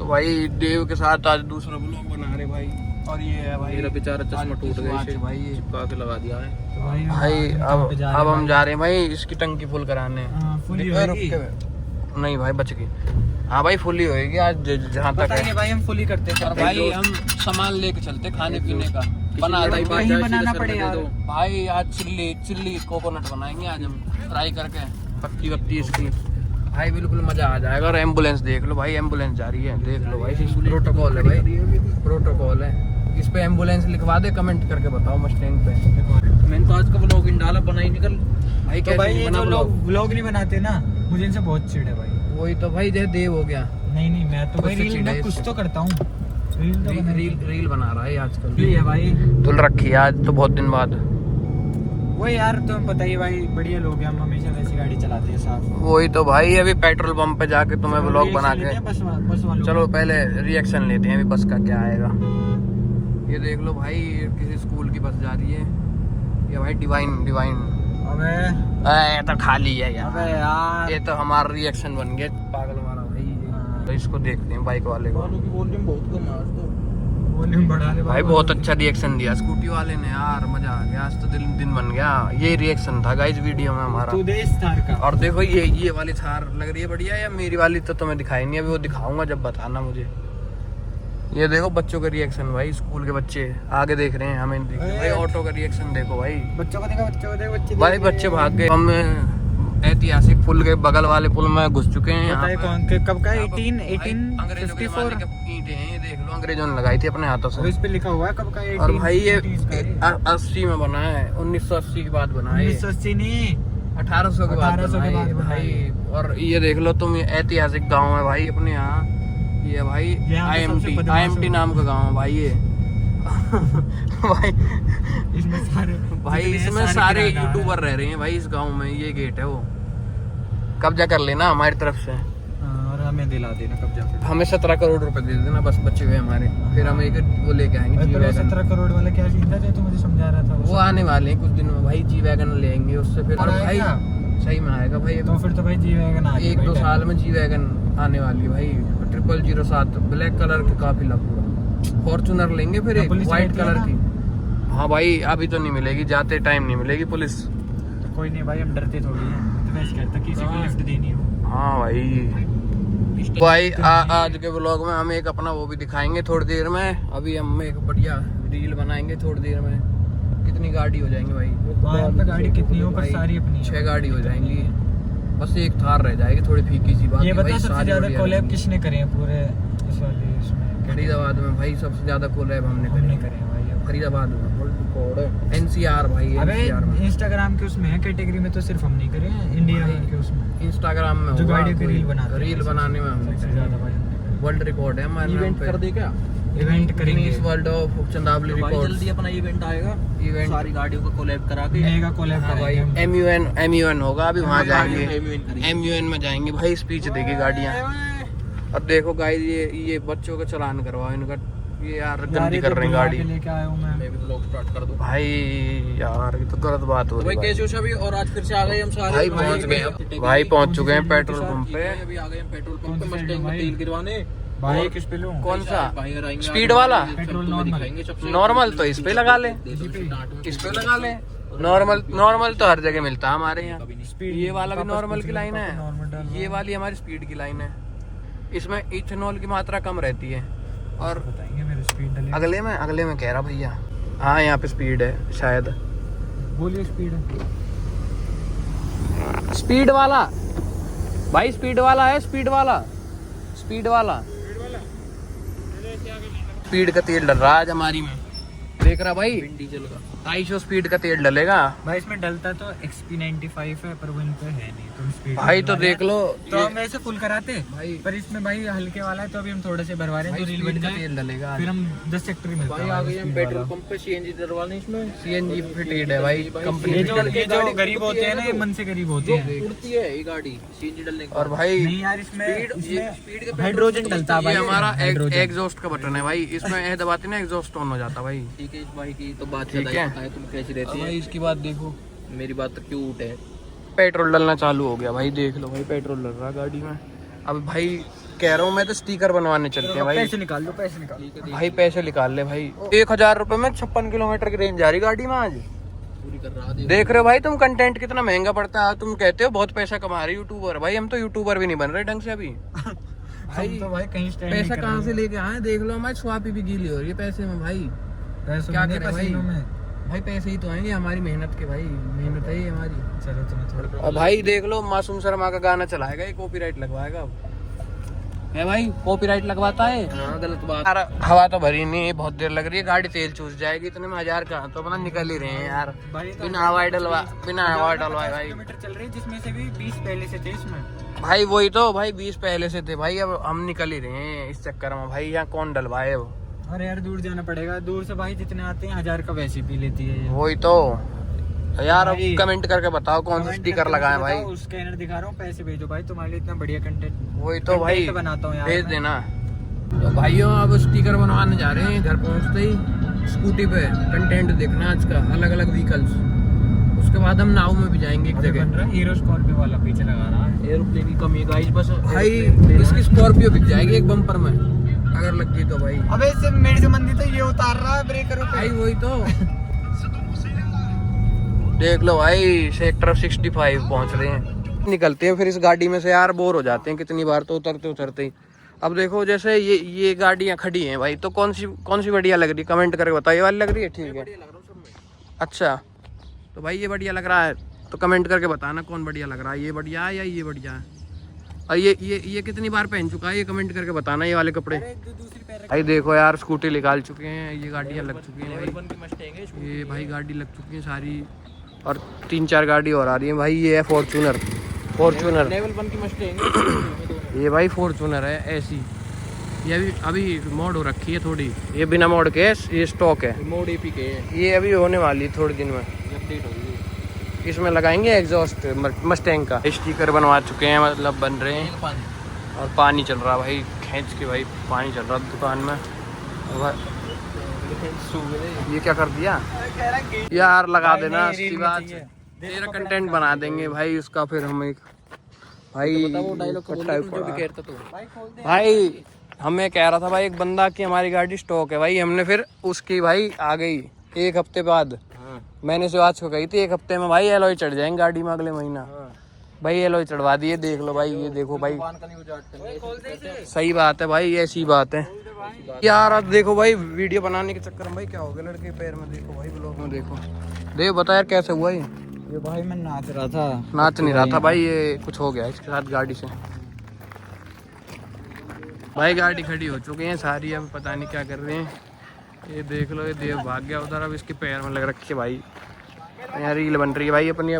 तो भाई देव के साथ आज दूसरा ब्लॉग बना रहे भाई। और ये है भाई मेरा बेचारा चश्मा टूट गया इसे भाई चिपका के लगा दिया है। तो भाई अब हम जा रहे हैं भाई इसकी टंकी फुल कराने। नहीं भाई बच गई। हाँ भाई फुल ही होएगी आज जहाँ तक है भाई। हम फुल ही करते हैं भाई। हम सामान लेके चलते खाने पीने का बनाना पड़ेगा भाई। आज चिल्ली कोकोनट बनाएंगे आज हम फ्राई करके पत्ती वत्ती इसकी भाई। बिल्कुल मजा आ जाएगा। और एम्बुलेंस देख लो भाई, एम्बुलेंस जा रही है देख लो भाई। प्रोटोकॉल है भाई, प्रोटोकॉल है। इस पे एम्बुलेंस लिखवा दे, कमेंट करके बताओ मस्टैंग पे। मैंने तो आज का व्लॉग इन डाला बना ही निकल भाई। तो भाई ये जो लोग व्लॉग नहीं बनाते ना, मुझे इनसे बहुत चिढ़ है भाई। वही तो भाई जैसे देव हो गया। नहीं मैं तो भाई रील कुछ तो करता हूँ। रील बना रहा है आजकल है भाई। धुल रखी है आज तो बहुत दिन बाद। वो यार तुम्हें पता ही भाई बढ़िया लोग हैं, हम हमेशा वैसी गाड़ी चलाते हैं साफ। वही तो भाई अभी पेट्रोल पंप पे जाके तुम्हें व्लॉग बना के बस चलो पहले रिएक्शन लेते हैं अभी बस का क्या आएगा। ये देख लो भाई किसी स्कूल की बस जा रही है। ये भाई डिवाइन। अबे तो खाली है यार। अबे यार ये तो हमारा रिएक्शन बन गया पागल वाला भाई। तो इसको देखते हैं बाइक वाले को। वॉल्यूम बहुत कम है आज तो। वॉल्यूम बढ़ा ले भाई। बहुत अच्छा रिएक्शन दिया स्कूटी वाले ने यार, मजा आ गया आज तो। दिन बन गया। ये रिएक्शन था गाइस वीडियो में हमारा थार का। और देखो ये वाली थार लग रही है बढ़िया या मेरी वाली तो तुम्हें दिखाई नहीं, अभी वो दिखाऊंगा जब बताना मुझे। ये देखो बच्चों का रिएक्शन भाई, स्कूल के बच्चे आगे देख रहे हैं हमें भाई। ऑटो का रिएक्शन देखो भाई। बच्चों को देखो भाई बच्चे भाग गए। हम ऐतिहासिक पुल के बगल वाले पुल में घुस चुके हैं। कब का 1854 ईंटें हैं ये देख लो, अंग्रेजों ने लगाई थी अपने हाथों से। इस पे लिखा हुआ है कब का 18। और भाई ये 80 में बना है, 1980 के बाद बना है। 1980 नहीं 1800 के बाद भाई। और ये देख लो तुम, ऐतिहासिक गाँव है भाई अपने यहाँ। ये भाई IMT नाम का गाँव है भाई ये। भाई इसमें सारे यूट्यूबर रह रहे हैं भाई इस गांव में। ये गेट है वो, कब्जा कर लेना हमारी तरफ से। और हमें दिला देना कब्जा। हमें 17 करोड़ रुपए दे देना बस बचे हुए हमारे। फिर हम एक वो लेके आएंगे। 17 करोड़ वाला क्या सीन था जो तू मुझे समझा रहा था? वो आने वाले हैं कुछ दिन में भाई। जी वैगन ले आएंगे उससे फिर भाई सही में आएगा भाई। तो फिर तो भाई जी वैगन 1-2 साल में जी वैगन आने वाली है भाई। 0007 ब्लैक कलर की काफिला पूरा। फॉर्चूनर लेंगे फिर एक व्हाइट कलर की। हाँ भाई अभी तो नहीं मिलेगी, जाते टाइम नहीं मिलेगी पुलिस। तो कोई नहीं भाई हम डरते थोड़ी हैं, तो वैसे कहता किसी को लिफ्ट देनी हो। हाँ भाई आज के व्लॉग में हम एक अपना वो भी दिखाएंगे थोड़ी देर में। अभी हम एक बढ़िया रील बनाएंगे थोड़ी देर में। कितनी गाड़ी हो जाएंगी भाई? गाड़ी कितनी हो पर सारी अपनी 6 गाड़ी हो जाएंगी। बस एक थार रह जाएगी थोड़ी फीकी सी बात। ये बता सबसे ज्यादा कोलैब किसने करे हैं पूरे इस वाले इसमें? फरीदाबाद में भाई सबसे ज्यादा कोलैब हमने करे भाई। फरीदाबाद में NCR भाई। अबे इंस्टाग्राम के उसमें है कैटेगरी में तो सिर्फ हम नहीं करे हैं, इंडिया के उसमें इंस्टाग्राम में जो गाड़ी की रील बनाने में हमने सबसे ज्यादा भाई। वर्ल्ड रिकॉर्ड है हमारे। इवेंट कर दे क्या? इवेंट करेंगे इस वर्ल्ड ऑफ चंदावली रिकॉर्ड। जल्दी अपना इवेंट आएगा। इवेंट सारी गाड़ियों को कोलैब करा के मेगा कोलैब भाई। MUN होगा अभी वहाँ जाएंगे। MUN में जाएंगे भाई, स्पीच देगी गाड़ियाँ। अब देखो गाइस ये बच्चों का चालान करवाओ इनका। ये यार गंदी कर रहे हैं गाड़ी। लेके आया हूं मैं भी ब्लॉग स्टार्ट कर दूं भाई। यार ये तो गलत बात हो रही है भाई। केशव सभी और आज फिर से आ गए हम सारे भाई। पहुंच चुके हैं पेट्रोल पंप पे। अभी आ गए हम पेट्रोल पंप पे मस्टैंग में तेल गिरवाने। भाई किस पे लूं? कौन सा? स्पीड वाला? पेट्रोल नॉर्मल तो इस पे लगा ले, इस पे लगा ले। नॉर्मल तो हर जगह मिलता है हमारे यहाँ। ये वाला भी नॉर्मल की लाइन है, ये वाली हमारी स्पीड की लाइन है। इसमें इथेनॉल की मात्रा कम रहती है। और बताएंगे मेरे स्पीड अगले में कह रहा भैया। हाँ यहाँ पे स्पीड है शायद। बोलिए स्पीड है। स्पीड वाला भाई, स्पीड वाला है। स्पीड वाला स्पीड का तेल डल रहा है हमारी में। देख रहा भाई डीजल का 250 स्पीड का तेल डलेगा भाई। इसमें डलता तो XP95 है पर वो इन पे है नहीं। तुम स्पीड भाई तो देख लो। तो हम ऐसे फुल कराते भाई, पर इसमें भाई हल्के वाला है तो अभी हम थोड़े से भरवा रहे हैं। तो रील बन जाए तेल डलेगा फिर हम 10 सेक्टर में भाई आ गए हम पेट्रोल पंप पे। CNG डलवाने इसमें CNG फिटेड है भाई कंपनी। जो गरीब होते हैं ना, ये मन से गरीब होते हैं। उड़ती है ये गाड़ी CNG डलने और भाई नहीं यार इसमें हाइड्रोजन डलता है। हमारा एग्जॉस्ट का बटन है भाई, इसमें दबाते ना एग्जॉस्ट ऑन हो जाता भाई। ठीक है इस भाई की तो बात ठीक है। तुम कैसी रहती है इसकी बात देखो, मेरी बात तो क्यूट है। पेट्रोल डलना चालू हो गया भाई, देख लो भाई पेट्रोल डल रहा गाड़ी में। अब भाई कह रहा हूँ मैं तो स्टिकर बनवाने चलते हैं भाई। पैसे निकाल लो, पैसे निकाल भाई, पैसे निकाल ले भाई। 1000 रुपए में 56 किलोमीटर की रेंज जा रही गाड़ी में आज। पूरी कर रहा है। देख रहे हो भाई तुम, कंटेंट कितना महंगा पड़ता है। तुम कहते हो बहुत पैसा कमा रहे यूट्यूबर, भाई हम तो यूट्यूबर भी नहीं बन रहे ढंग से अभी। भाई तो भाई कहीं पैसा कहाँ से लेके आए, देख लो हमारी स्वापी भी गीली हो रही है पैसे में भाई। क्या करें भाई, भाई पैसे ही तो आएंगे हमारी मेहनत के, भाई मेहनत है ये हमारी। चलो तुम्हें थोड़ा। और भाई देख लो मासूम शर्मा का गाना चलाएगा, ये कॉपीराइट लगवाएगा अब है भाई, कॉपीराइट लगवाता है। हाँ गलत बात। यार हवा तो भरी नहीं, बहुत देर लग रही है, गाड़ी तेल चूस जाएगी। इतने में 1000 का तो अपना निकल ही रहे हैं यार, बिना हवा डलवाए भाई। किलोमीटर चल रही है जिसमें से भी 20 पहले से थे इसमें। भाई वही तो भाई, 20 पहले से थे भाई, अब हम निकल ही रहे हैं इस चक्कर में भाई। यहाँ कौन डलवाए वो। अरे यार दूर जाना पड़ेगा, दूर से भाई जितने आते हैं 1000 का वैसे पी लेती है ये। वही तो यार, अब भाई, कमेंट करके बताओ कौन सा स्टिकर लगाए भाई। स्कैनर दिखा रहा हूँ, पैसे भेजो भाई, तुम्हारे लिए इतना बढ़िया कंटेंट। वही तो भाई बनाता हूँ यार, भेज देना। तो भाइयों अब स्टिकर बनवाने जा रहे हैं, घर पहुंचते ही स्कूटी पे कंटेंट देखना आज का, अलग अलग व्हीकल्स। उसके बाद हम नाव में भी जाएंगे एक जगह। बन रहा है हीरो स्कॉर्पियो वाला, पीछे लगा रहा है। एरोप्लेन की कमी है गाइस, बस भाई इसकी स्कॉर्पियो बिक जाएगी एक बम्पर में अगर लग गई तो भाई। अबे इससे मेरे से मंदी तो ये उतार रहा है ब्रेकर पे भाई। वही तो देख लो भाई, सेक्टर 65 पहुंच रहे हैं। निकलते हैं फिर इस गाड़ी में से यार, बोर हो जाते हैं कितनी बार तो उतरते उतरते ही। अब देखो जैसे ये गाड़ियां खड़ी हैं भाई, तो कौन सी बढ़िया लग रही है, कमेंट करके बताओ। ये वाली लग रही है, ठीक है। अच्छा तो भाई ये बढ़िया लग रहा है तो कमेंट करके बताना कौन बढ़िया लग रहा है, ये बढ़िया है या ये बढ़िया है। और ये कितनी बार पहन चुका है, ये कमेंट करके बताना ये वाले कपड़े। भाई देखो यार स्कूटी निकाल चुके हैं, ये गाड़ियाँ लग चुकी हैं भाई। ये भाई गाड़ी लग चुकी है सारी, और 3-4 गाड़ी और आ रही है भाई। ये है फॉर्च्यूनर लेवल 1 की मस्टैंग। ये भाई फॉर्च्यूनर है ऐसी, ये अभी मोड हो रखी है थोड़ी, ये बिना मोड के ये स्टॉक है। मोड एपी के है, ये अभी होने वाली थोड़े दिन में अपडेट होगी। इसमें लगाएंगे एग्जॉस्ट मस्टैंग का। स्टिकर बनवा चुके हैं, मतलब बन रहे हैं, और पानी चल रहा भाई खींच के, भाई पानी चल रहा दुकान में। ये क्या कर दिया यार, लगा देना इसकी बात, तेरा कंटेंट बना देंगे भाई उसका। फिर हम एक भाई भाई हमें कह रहा था भाई एक बंदा कि हमारी गाड़ी स्टॉक है भाई, हमने फिर उसकी भाई आ गई 1 हफ्ते बाद। मैंने शिवाज को कही थी 1 हफ्ते में भाई एलॉय चढ़ जाएंगे गाड़ी में अगले महीना। भाई एलॉय चढ़वा दिए, देख लो भाई, ये देखो भाई, सही बात है भाई, ऐसी बात है यार। अब देखो भाई वीडियो बनाने के चक्कर में भाई क्या हो गया लड़के पैर में, देखो भाई ब्लॉग में देखो बता यार कैसे हुआ ये भाई मैं नाच रहा था, नाच नहीं रहा था भाई, ये कुछ हो गया इसके साथ गाड़ी से। भाई गाड़ी खड़ी हो चुकी है सारी, अब पता नहीं क्या कर रहे हैं। ये देख लो, ये देव भाग गया उधर, अब इसके पैर में लग रखी है भाई। यहाँ रील बन रही है भाई अपनी।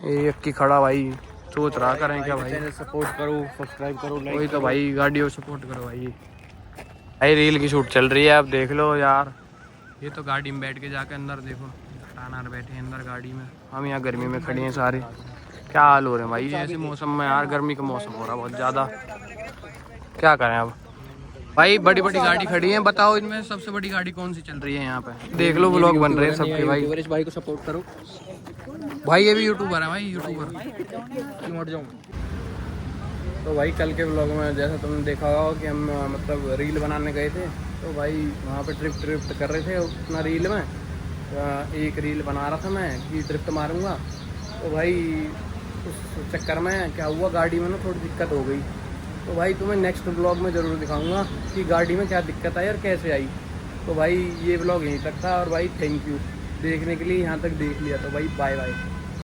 ये एक की खड़ा भाई, सोच रहा करें क्या भाई। सपोर्ट करो, सब्सक्राइब करो, लाइक वही तो भाई, गाड़ियों सपोर्ट करो भाई। भाई रील की शूट चल रही है, अब देख लो यार। ये तो गाड़ी में बैठ के जाके अंदर देखो, टानार बैठे हैं अंदर गाड़ी में, हम यहाँ गर्मी में खड़े हैं सारे। क्या हाल हो रहे हैं भाई ऐसे मौसम में यार, गर्मी का मौसम हो रहा बहुत ज़्यादा, क्या करें अब। भाई बड़ी गाड़ी खड़ी है, बताओ इनमें सबसे बड़ी गाड़ी कौन सी चल रही है यहाँ पे। देख लो व्लॉग बन रहे हैं सबके भाई। इस भाई को सपोर्ट करो भाई, ये भी यूट्यूबर है भाई, यूट्यूबर। तो भाई कल के व्लॉग में जैसा तुमने देखा होगा कि हम मतलब रील बनाने गए थे, तो भाई वहाँ पे ड्रिफ्ट कर रहे थे अपना रील में। एक रील बना रहा था मैं कि ड्रिफ्ट मारूंगा, तो भाई उस चक्कर में क्या हुआ, गाड़ी में ना थोड़ी दिक्कत हो गई। तो भाई तुम्हें नेक्स्ट व्लॉग में ज़रूर दिखाऊंगा कि गाड़ी में क्या दिक्कत आई और कैसे आई। तो भाई ये व्लॉग यहीं तक था, और भाई थैंक यू देखने के लिए, यहाँ तक देख लिया तो भाई बाय बाय।